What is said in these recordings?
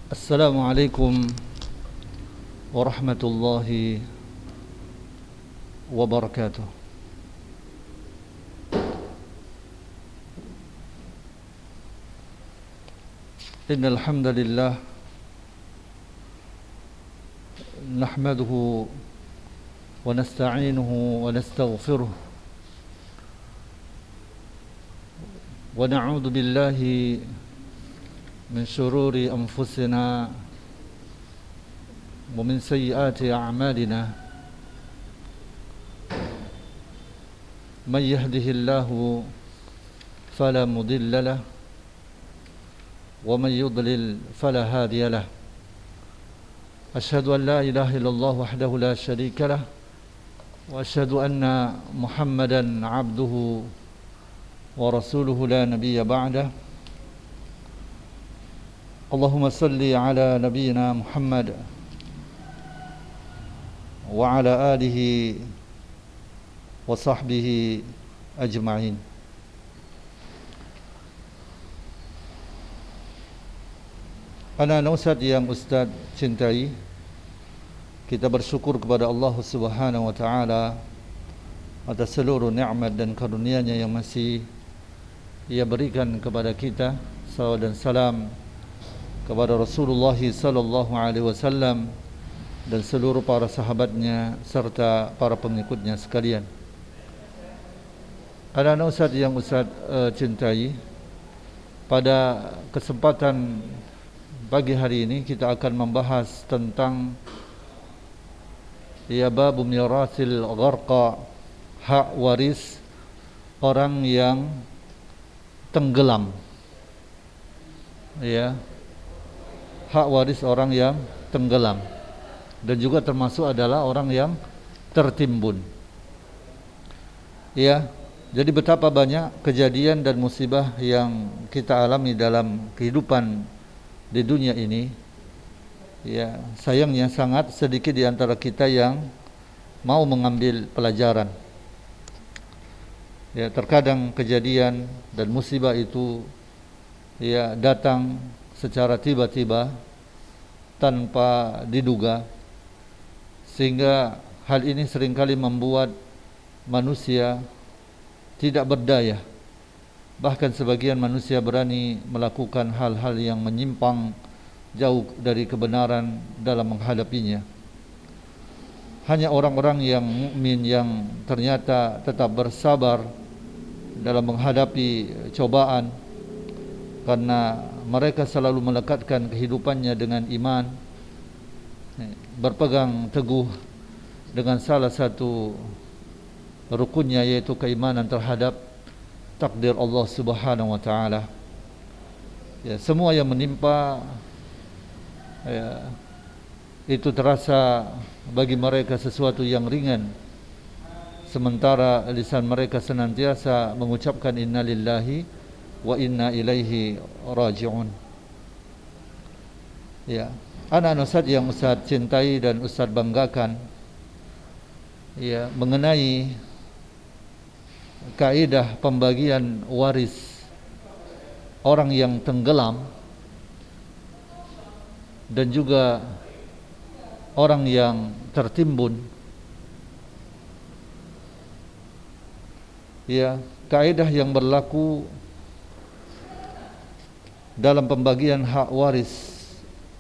Assalamualaikum warahmatullahi wabarakatuh. Innal hamdalillah nahmaduhu wa nasta'inuhu wa nastaghfiruh wa na'udzu billahi min shururi anfusina wa min sayyiati a'malina. Man yahdihillahu fala mudilla lahu wa man yudlil fala hadiya lahu. Asyhadu an la ilaha illallah wahdahu la syarika lahu wa asyhadu anna Muhammadan 'abduhu wa rasuluhu la nabiyya ba'dahu. Allahumma salli ala nabiyyina Muhammad wa ala alihi wa sahbihi ajma'in. Anak-anak Ustaz yang Ustaz cintai, kita bersyukur kepada Allah Subhanahu wa taala atas seluruh nikmat dan karunia-Nya yang masih Ia berikan kepada kita. Salawat dan salam kepada Rasulullah sallallahu alaihi wasallam dan seluruh para sahabatnya serta para pengikutnya sekalian. Anak-anak Ustaz yang Ustaz cintai, pada kesempatan pagi hari ini kita akan membahas tentang bab mirasil gharqa, hak waris orang yang tenggelam. Hak waris orang yang tenggelam, dan juga termasuk adalah orang yang tertimbun. Jadi betapa banyak kejadian dan musibah yang kita alami dalam kehidupan di dunia ini. Sayangnya sangat sedikit di antara kita yang mau mengambil pelajaran. Terkadang kejadian dan musibah itu datang secara tiba-tiba tanpa diduga, sehingga hal ini seringkali membuat manusia tidak berdaya. Bahkan sebagian manusia berani melakukan hal-hal yang menyimpang jauh dari kebenaran dalam menghadapinya. Hanya orang-orang yang mukmin yang ternyata tetap bersabar dalam menghadapi cobaan, karena mereka selalu melekatkan kehidupannya dengan iman, berpegang teguh dengan salah satu rukunnya, yaitu keimanan terhadap takdir Allah Subhanahu wa taala. Semua yang menimpa itu terasa bagi mereka sesuatu yang ringan, sementara lisan mereka senantiasa mengucapkan innalillahi wa inna ilaihi raji'un. Anak-anak Ustaz yang Ustaz cintai dan Ustaz banggakan, mengenai kaidah pembagian waris orang yang tenggelam dan juga orang yang tertimbun. Kaidah yang berlaku dalam pembagian hak waris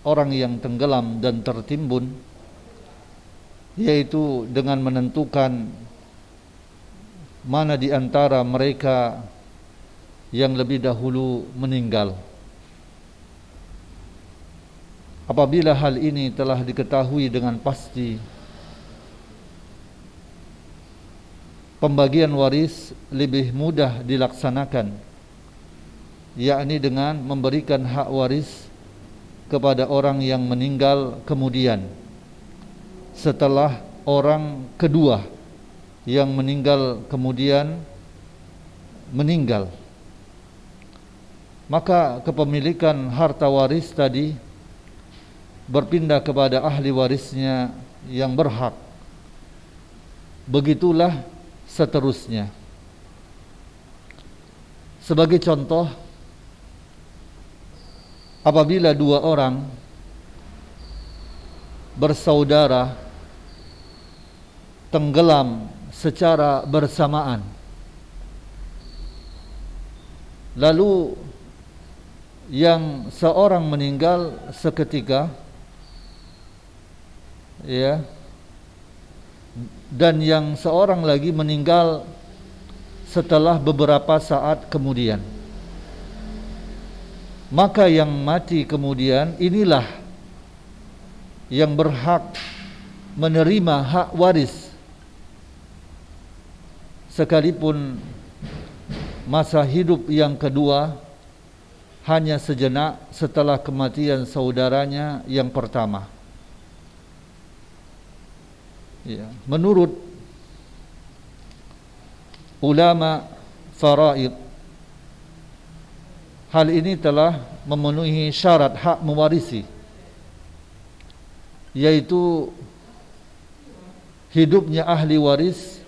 orang yang tenggelam dan tertimbun, yaitu dengan menentukan mana di antara mereka yang lebih dahulu meninggal. Apabila hal ini telah diketahui dengan pasti, pembagian waris lebih mudah dilaksanakan, yakni dengan memberikan hak waris kepada orang yang meninggal kemudian, setelah orang kedua yang meninggal kemudian meninggal. Maka kepemilikan harta waris tadi berpindah kepada ahli warisnya yang berhak. Begitulah seterusnya. Sebagai contoh, apabila dua orang bersaudara tenggelam secara bersamaan, lalu yang seorang meninggal seketika, ya, dan yang seorang lagi meninggal setelah beberapa saat kemudian, maka yang mati kemudian inilah yang berhak menerima hak waris, sekalipun masa hidup yang kedua hanya sejenak setelah kematian saudaranya yang pertama. Ya, menurut ulama faraid, hal ini telah memenuhi syarat hak mewarisi, yaitu hidupnya ahli waris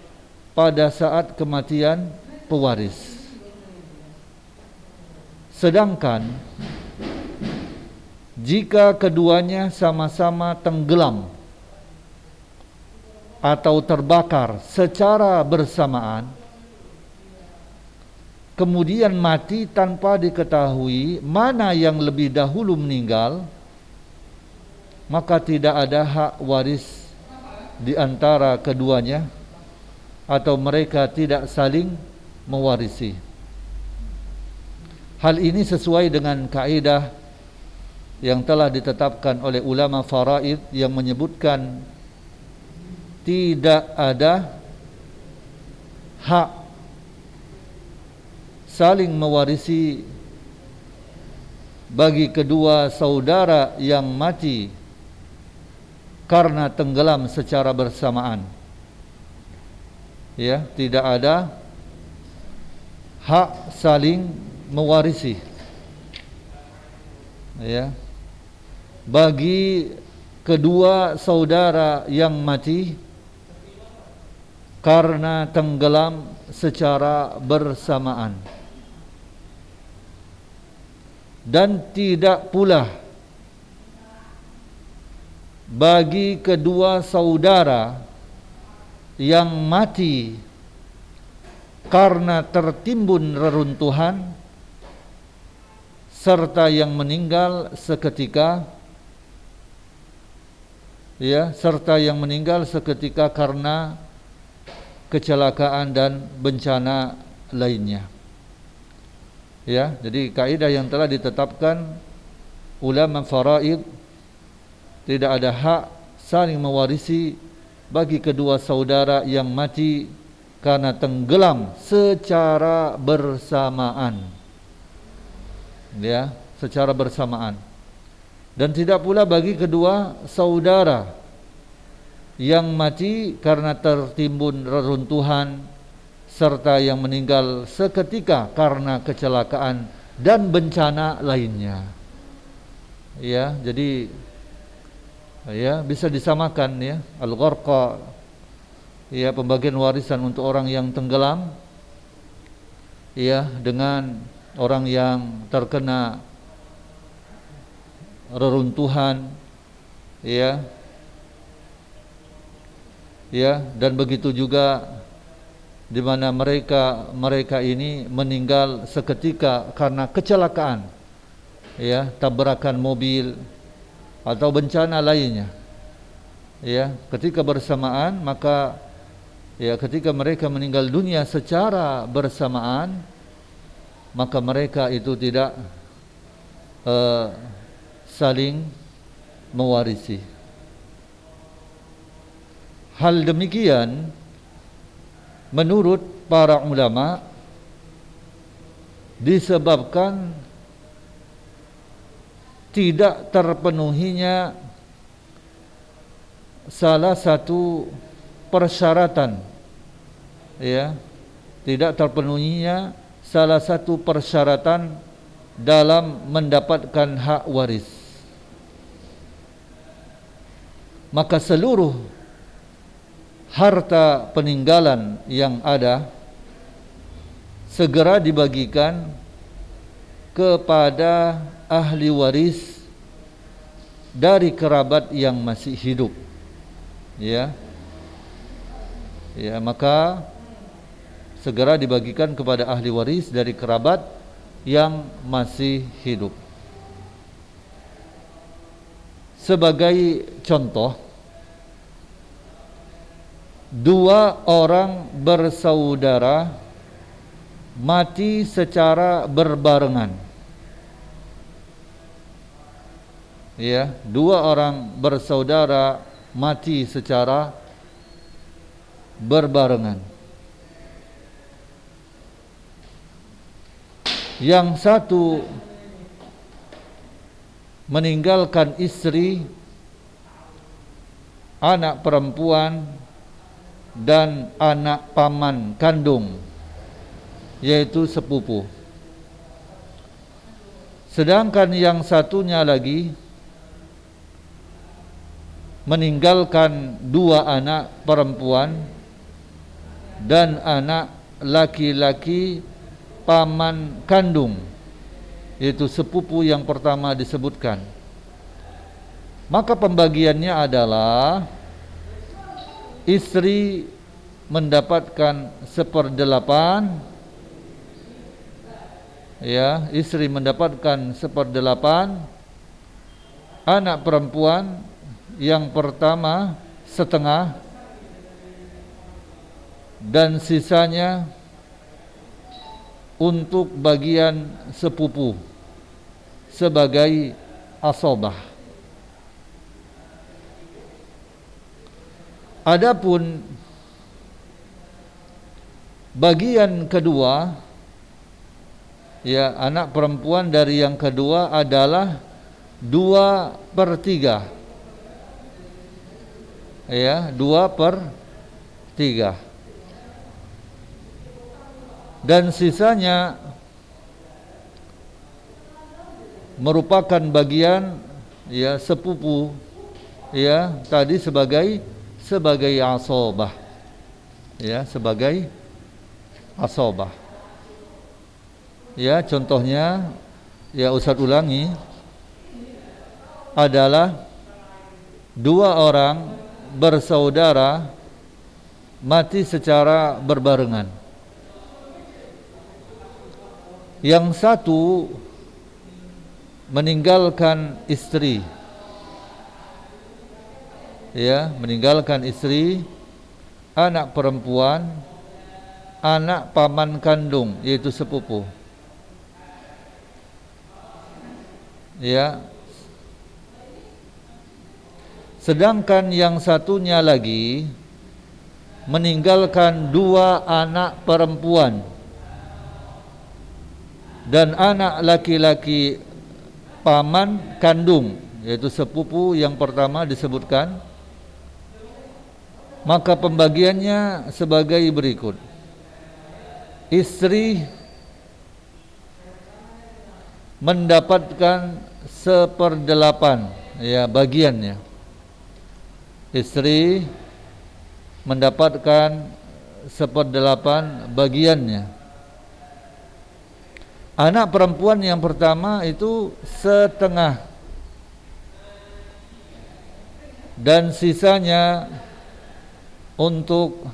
pada saat kematian pewaris. Sedangkan jika keduanya sama-sama tenggelam atau terbakar secara bersamaan, kemudian mati tanpa diketahui mana yang lebih dahulu meninggal, maka tidak ada hak waris di antara keduanya, atau mereka tidak saling mewarisi. Hal ini sesuai dengan kaidah yang telah ditetapkan oleh ulama faraid yang menyebutkan tidak ada hak saling mewarisi bagi kedua saudara yang mati karena tenggelam secara bersamaan. Ya, tidak ada hak saling mewarisi, ya, bagi kedua saudara yang mati karena tenggelam secara bersamaan, dan tidak pula bagi kedua saudara yang mati karena tertimbun reruntuhan serta yang meninggal seketika, ya, serta yang meninggal seketika karena kecelakaan dan bencana lainnya. Ya, jadi kaidah yang telah ditetapkan ulama faraid, tidak ada hak saling mewarisi bagi kedua saudara yang mati karena tenggelam secara bersamaan, ya, secara bersamaan. Dan tidak pula bagi kedua saudara yang mati karena tertimbun reruntuhan serta yang meninggal seketika karena kecelakaan dan bencana lainnya. Ya, jadi ya, bisa disamakan, ya, al-gharqa, ya, pembagian warisan untuk orang yang tenggelam, ya, dengan orang yang terkena reruntuhan, ya, ya, dan begitu juga di mana mereka ini meninggal seketika karena kecelakaan, ya, tabrakan mobil atau bencana lainnya, ya, ketika bersamaan, maka, ya, ketika mereka meninggal dunia secara bersamaan, maka mereka itu tidak saling mewarisi. Hal demikian menurut para ulama disebabkan tidak terpenuhinya salah satu persyaratan, ya, tidak terpenuhinya salah satu persyaratan dalam mendapatkan hak waris. Maka seluruh harta peninggalan yang ada segera dibagikan kepada ahli waris dari kerabat yang masih hidup. Ya. Ya, maka segera dibagikan kepada ahli waris dari kerabat yang masih hidup. Sebagai contoh, dua orang bersaudara mati secara berbarengan. Ya, dua orang bersaudara mati secara berbarengan. Yang satu meninggalkan istri, anak perempuan, dan anak paman kandung, yaitu sepupu. Sedangkan yang satunya lagi meninggalkan dua anak perempuan dan anak laki-laki paman kandung, yaitu sepupu yang pertama disebutkan. Maka pembagiannya adalah istri mendapatkan 1/8, ya, istri mendapatkan 1/8, anak perempuan yang pertama setengah, dan sisanya untuk bagian sepupu sebagai asobah. Adapun bagian kedua, ya, anak perempuan dari yang kedua adalah 2/3, ya, 2/3, dan sisanya merupakan bagian, ya, sepupu, ya, tadi sebagai asobah, ya, sebagai asobah. Ya, contohnya, ya, Ustaz ulangi, adalah dua orang bersaudara mati secara berbarengan. Yang satu meninggalkan istri, ya, meninggalkan istri, anak perempuan, anak paman kandung, yaitu sepupu. Ya. Sedangkan yang satunya lagi meninggalkan dua anak perempuan dan anak laki-laki paman kandung, yaitu sepupu yang pertama disebutkan. Maka pembagiannya sebagai berikut. Istri mendapatkan 1/8, ya, bagiannya. Istri mendapatkan 1/8 bagiannya. Anak perempuan yang pertama itu setengah, dan sisanya untuk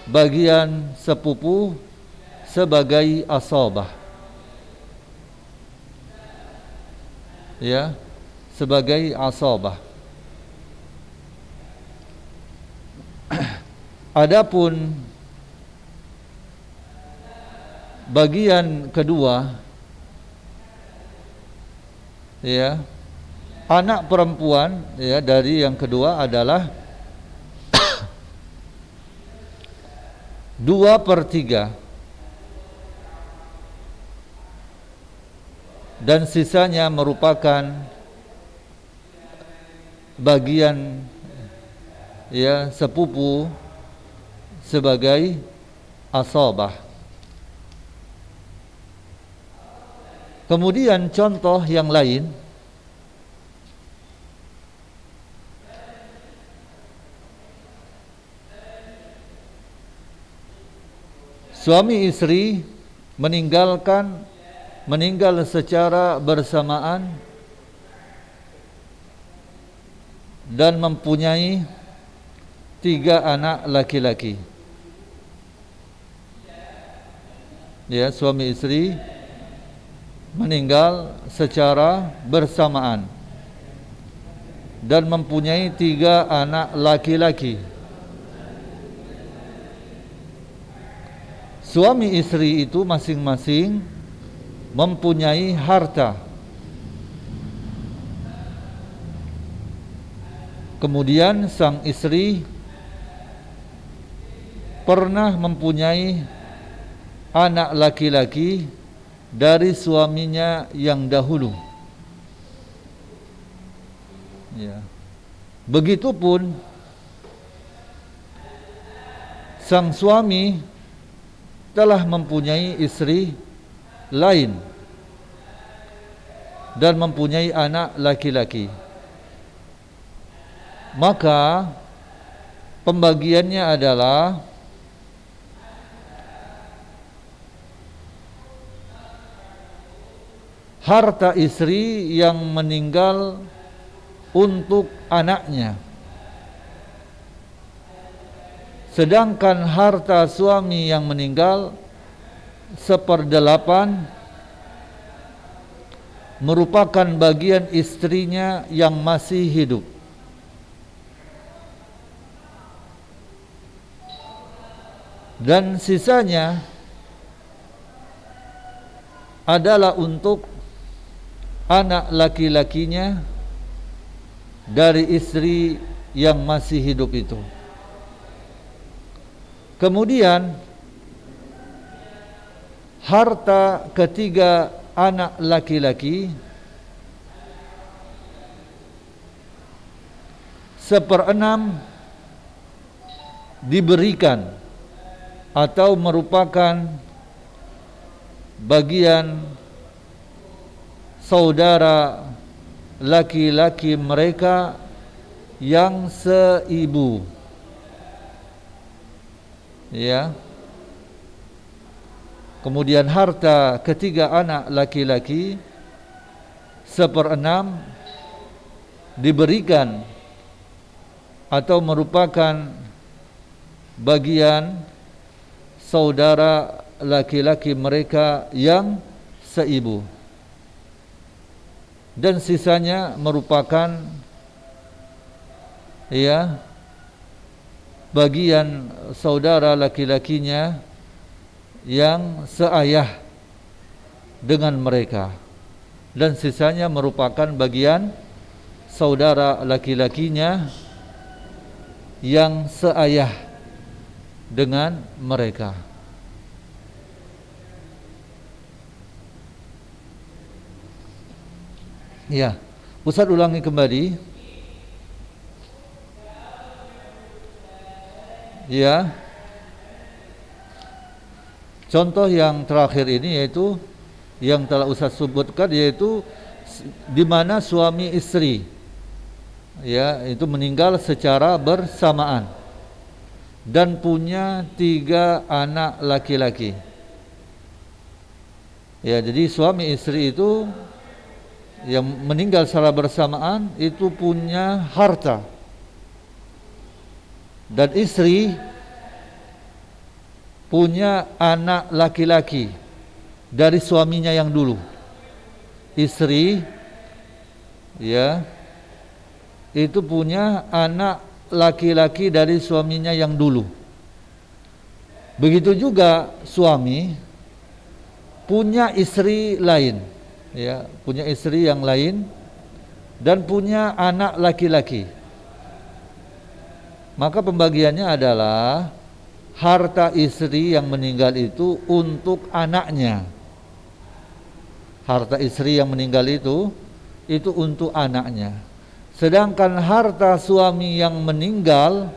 bagian sepupu sebagai asobah, ya, sebagai asobah. Adapun bagian kedua, ya, anak perempuan, ya, dari yang kedua adalah 2/3, dan sisanya merupakan bagian, ya, sepupu sebagai asobah. Kemudian contoh yang lain, suami istri meninggal secara bersamaan dan mempunyai 3 anak laki-laki. Ya, suami istri meninggal secara bersamaan dan mempunyai 3 anak laki-laki. Suami istri itu masing-masing mempunyai harta. Kemudian sang istri pernah mempunyai anak laki-laki dari suaminya yang dahulu. Ya. Begitupun sang suami telah mempunyai istri lain dan mempunyai anak laki-laki. Maka pembagiannya adalah harta istri yang meninggal untuk anaknya, sedangkan harta suami yang meninggal 1/8 merupakan bagian istrinya yang masih hidup. Dan sisanya adalah untuk anak laki-lakinya dari istri yang masih hidup itu. Kemudian harta ketiga anak laki-laki 1/6 diberikan atau merupakan bagian saudara laki-laki mereka yang seibu. Ya. Kemudian harta ketiga anak laki-laki 1/6 diberikan atau merupakan bagian saudara laki-laki mereka yang seibu, dan sisanya merupakan ya bagian saudara laki-lakinya yang seayah dengan mereka, dan sisanya merupakan bagian saudara laki-lakinya yang seayah dengan mereka. Ya, Ustaz ulangi kembali. Ya. Contoh yang terakhir ini yaitu yang telah Ustaz sebutkan, yaitu di mana suami istri ya itu meninggal secara bersamaan dan punya 3 anak laki-laki. Ya, jadi suami istri itu yang meninggal secara bersamaan itu punya harta, dan istri punya anak laki-laki dari suaminya yang dulu. Istri ya itu punya anak laki-laki dari suaminya yang dulu. Begitu juga suami punya istri lain, ya, punya istri yang lain dan punya anak laki-laki. Maka pembagiannya adalah harta istri yang meninggal itu untuk anaknya. Harta istri yang meninggal itu untuk anaknya. Sedangkan harta suami yang meninggal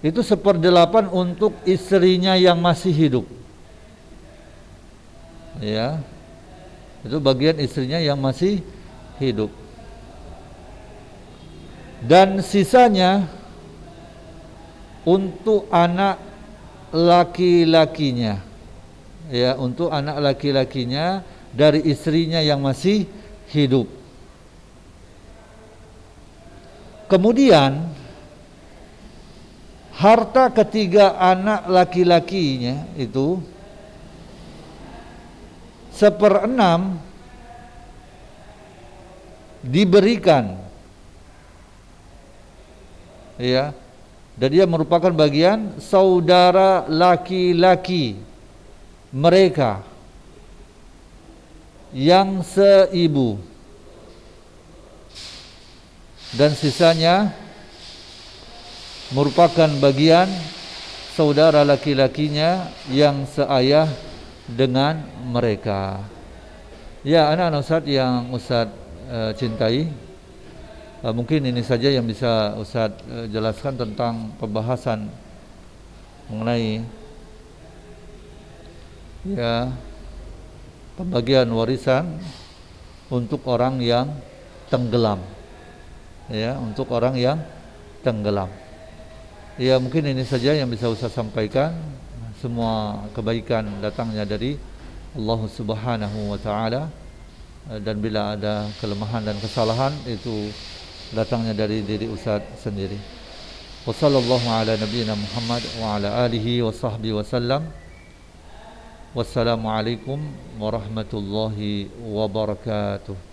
itu 1/8 untuk istrinya yang masih hidup. Ya. Itu bagian istrinya yang masih hidup. Dan sisanya untuk anak laki-lakinya. Ya, untuk anak laki-lakinya dari istrinya yang masih hidup. Kemudian harta ketiga anak laki-lakinya itu 1/6 diberikan, ya, dan dia merupakan bagian saudara laki-laki mereka yang seibu, dan sisanya merupakan bagian saudara laki-lakinya yang seayah dengan mereka. Ya, anak-anak Ustaz yang Ustaz cintai, mungkin ini saja yang bisa Ustaz jelaskan tentang pembahasan mengenai ya pembagian warisan untuk orang yang tenggelam. Ya, untuk orang yang tenggelam. Ya, mungkin ini saja yang bisa Ustaz sampaikan. Semua kebaikan datangnya dari Allah Subhanahu wa taala, dan bila ada kelemahan dan kesalahan itu datangnya dari diri Ustaz sendiri. Wassallallahu ala nabiyyina Muhammad wa ala alihi wa sahbihi wasallam. Wassalamualaikum warahmatullahi wabarakatuh.